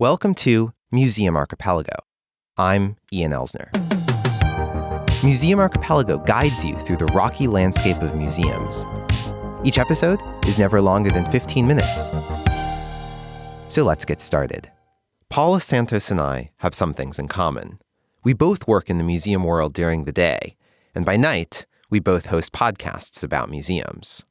Welcome to Museum Archipelago. I'm Ian Elsner. Museum Archipelago guides you through the rocky landscape of museums. Each episode is never longer than 15 minutes. So let's get started. Paula Santos and I have some things in common. We both work in the museum world during the day, and by night, we both host podcasts about museums.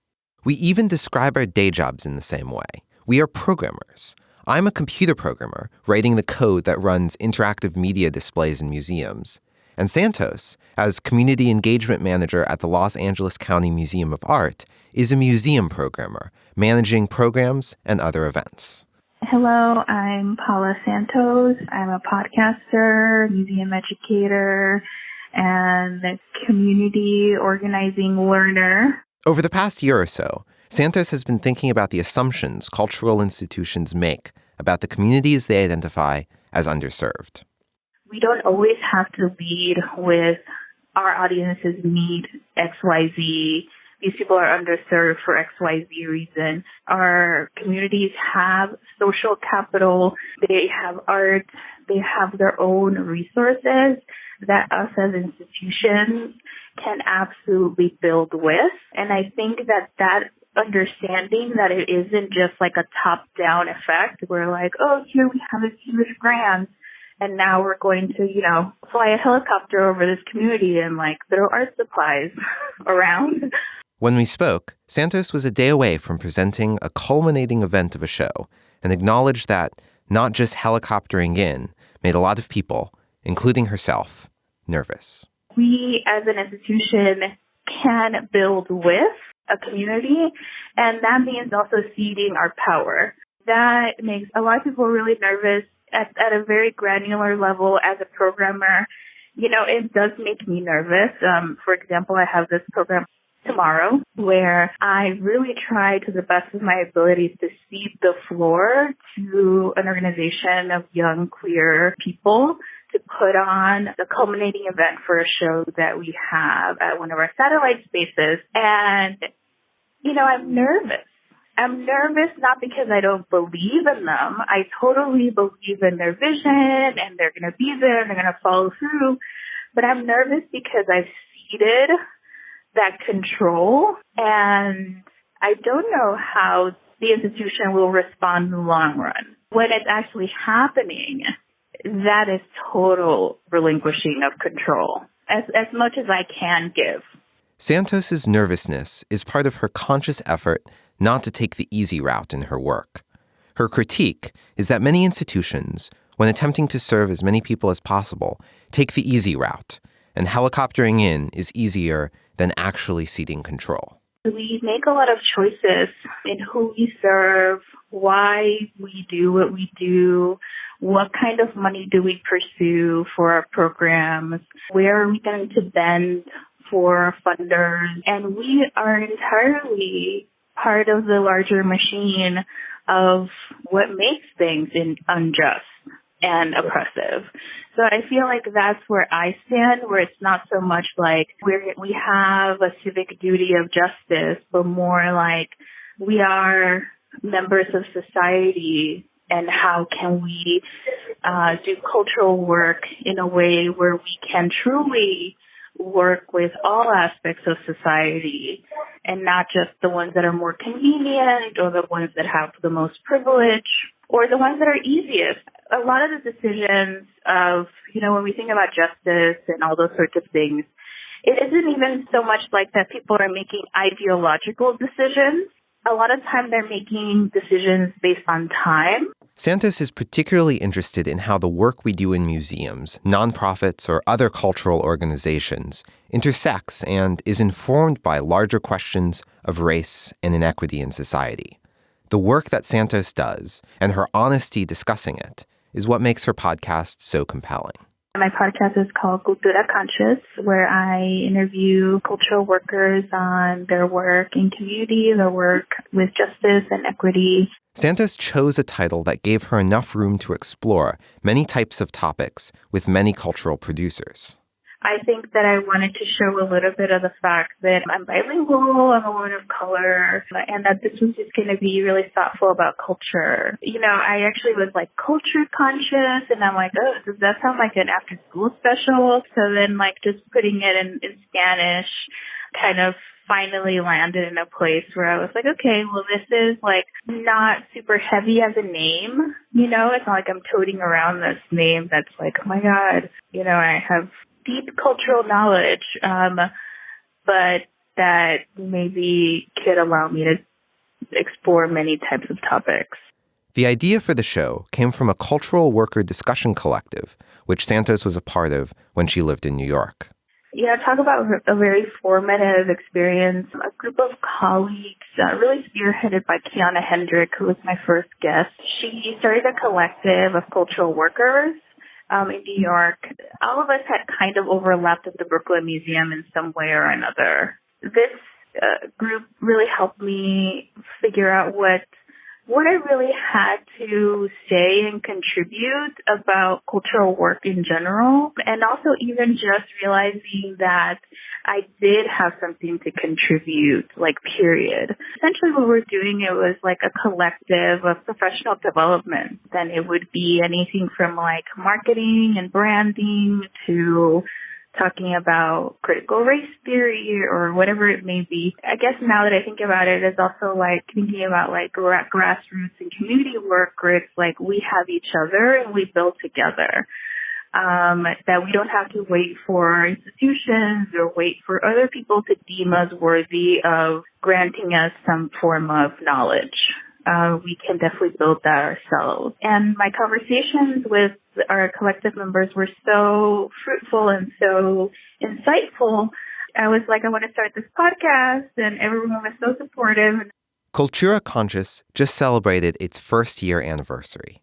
We even describe our day jobs in the same way. We are programmers. I'm a computer programmer writing the code that runs interactive media displays in museums. And Santos, as community engagement manager at the Los Angeles County Museum of Art, is a museum programmer, managing programs and other events. Hello, I'm Paula Santos. I'm a podcaster, museum educator, and community organizing learner. Over the past year or so, Santos has been thinking about the assumptions cultural institutions make about the communities they identify as underserved. We don't always have to lead with our audiences need XYZ. These people are underserved for XYZ reason. Our communities have social capital. They have art. They have their own resources that us as institutions can absolutely build with. And I think that understanding that it isn't just like a top-down effect. We're like, oh, here we have this huge grant, and now we're going to, fly a helicopter over this community and throw art supplies around. When we spoke, Santos was a day away from presenting a culminating event of a show and acknowledged that not just helicoptering in made a lot of people, including herself, nervous. We as an institution can build with a community, and that means also ceding our power. That makes a lot of people really nervous at a very granular level as a programmer. It does make me nervous. For example, I have this program tomorrow where I really try to the best of my abilities to cede the floor to an organization of young queer people to put on the culminating event for a show that we have at one of our satellite spaces. And, I'm nervous. I'm nervous not because I don't believe in them. I totally believe in their vision and they're going to be there and they're going to follow through. But I'm nervous because I've ceded that control, and I don't know how the institution will respond in the long run. When it's actually happening, that is total relinquishing of control, as much as I can give. Santos's nervousness is part of her conscious effort not to take the easy route in her work. Her critique is that many institutions, when attempting to serve as many people as possible, take the easy route, and helicoptering in is easier than actually ceding control. We make a lot of choices in who we serve, why we do what we do, what kind of money do we pursue for our programs, where are we going to bend for funders, and we are entirely part of the larger machine of what makes things unjust and oppressive. So I feel like that's where I stand, where it's not so much like we have a civic duty of justice, but more like we are members of society, and how can we do cultural work in a way where we can truly work with all aspects of society and not just the ones that are more convenient or the ones that have the most privilege or the ones that are easiest. A lot of the decisions of, when we think about justice and all those sorts of things, it isn't even so much like that people are making ideological decisions. A lot of time they're making decisions based on time. Santos is particularly interested in how the work we do in museums, nonprofits, or other cultural organizations intersects and is informed by larger questions of race and inequity in society. The work that Santos does, and her honesty discussing it, is what makes her podcast so compelling. My podcast is called Cultura Conscious, where I interview cultural workers on their work in community, their work with justice and equity. Santos chose a title that gave her enough room to explore many types of topics with many cultural producers. I think that I wanted to show a little bit of the fact that I'm bilingual, I'm a woman of color, and that this was just going to be really thoughtful about culture. I actually was like culture conscious, and I'm like, oh, does that sound like an after school special? So then just putting it in Spanish kind of finally landed in a place where I was like, okay, well, this is not super heavy as a name. It's not like I'm toting around this name that's like, oh my God, I have deep cultural knowledge, but that maybe could allow me to explore many types of topics. The idea for the show came from a cultural worker discussion collective, which Santos was a part of when she lived in New York. Yeah, talk about a very formative experience. A group of colleagues, really spearheaded by Kiana Hendrick, who was my first guest. She started a collective of cultural workers in New York. All of us had kind of overlapped at the Brooklyn Museum in some way or another. This group really helped me figure out what I really had to say and contribute about cultural work in general, and also even just realizing that I did have something to contribute, period. Essentially what we're doing, it was like a collective of professional development. Then it would be anything from marketing and branding to talking about critical race theory or whatever it may be. I guess now that I think about it, it's also thinking about grassroots and community work where it's we have each other and we build together. That we don't have to wait for institutions or wait for other people to deem us worthy of granting us some form of knowledge. We can definitely build that ourselves. And my conversations with our collective members were so fruitful and so insightful. I was like, I want to start this podcast, and everyone was so supportive. Cultura Conscious just celebrated its first year anniversary.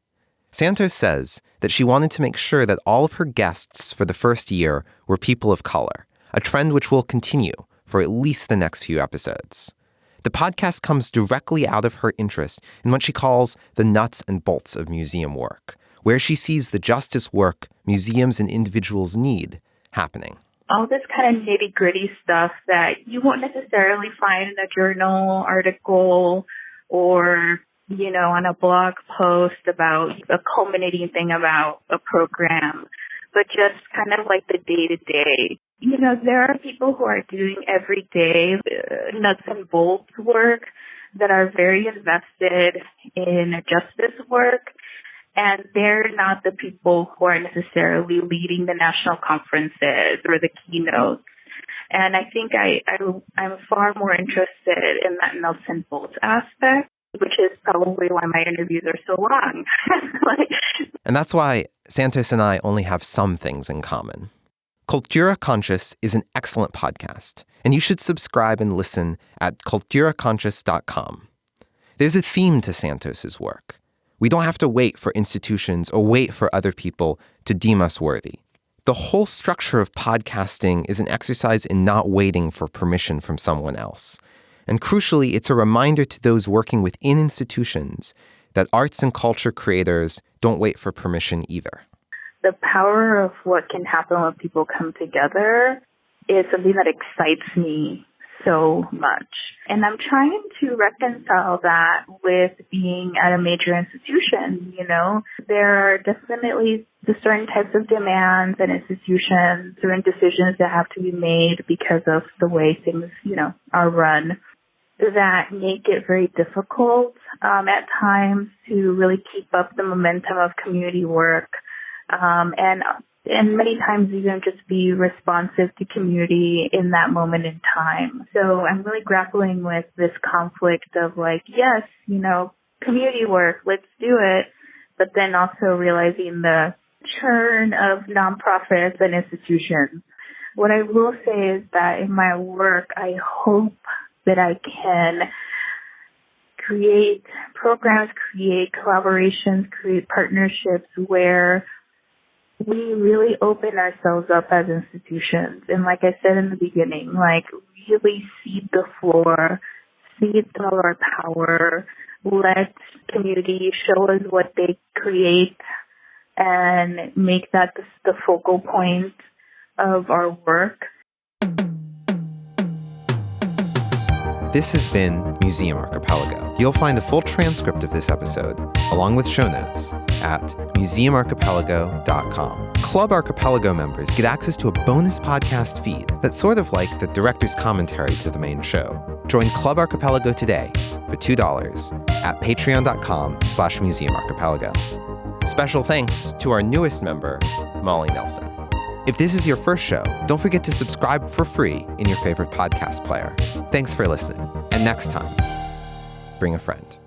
Santos says that she wanted to make sure that all of her guests for the first year were people of color, a trend which will continue for at least the next few episodes. The podcast comes directly out of her interest in what she calls the nuts and bolts of museum work, where she sees the justice work museums and individuals need happening. All this kind of nitty-gritty stuff that you won't necessarily find in a journal article or, on a blog post about a culminating thing about a program, but just kind of the day-to-day. There are people who are doing everyday nuts and bolts work that are very invested in justice work, and they're not the people who are necessarily leading the national conferences or the keynotes. And I think I'm far more interested in that nuts and bolts aspect, which is probably why my interviews are so long. And that's why Santos and I only have some things in common. Cultura Conscious is an excellent podcast, and you should subscribe and listen at culturaconscious.com. There's a theme to Santos's work. We don't have to wait for institutions or wait for other people to deem us worthy. The whole structure of podcasting is an exercise in not waiting for permission from someone else. And crucially, it's a reminder to those working within institutions that arts and culture creators don't wait for permission either. The power of what can happen when people come together is something that excites me so much. And I'm trying to reconcile that with being at a major institution. There are definitely certain types of demands and institutions, certain decisions that have to be made because of the way things, are run, that make it very difficult at times to really keep up the momentum of community work. And many times even just be responsive to community in that moment in time. So I'm really grappling with this conflict of yes, community work, let's do it, but then also realizing the churn of nonprofits and institutions. What I will say is that in my work, I hope that I can create programs, create collaborations, create partnerships where we really open ourselves up as institutions. And like I said in the beginning, really cede the floor, cede some of our power, let community show us what they create and make that the focal point of our work. This has been Museum Archipelago. You'll find a full transcript of this episode, along with show notes, at museumarchipelago.com. Club Archipelago members get access to a bonus podcast feed that's sort of like the director's commentary to the main show. Join Club Archipelago today for $2 at patreon.com/museumarchipelago. Special thanks to our newest member, Molly Nelson. If this is your first show, don't forget to subscribe for free in your favorite podcast player. Thanks for listening. And next time, bring a friend.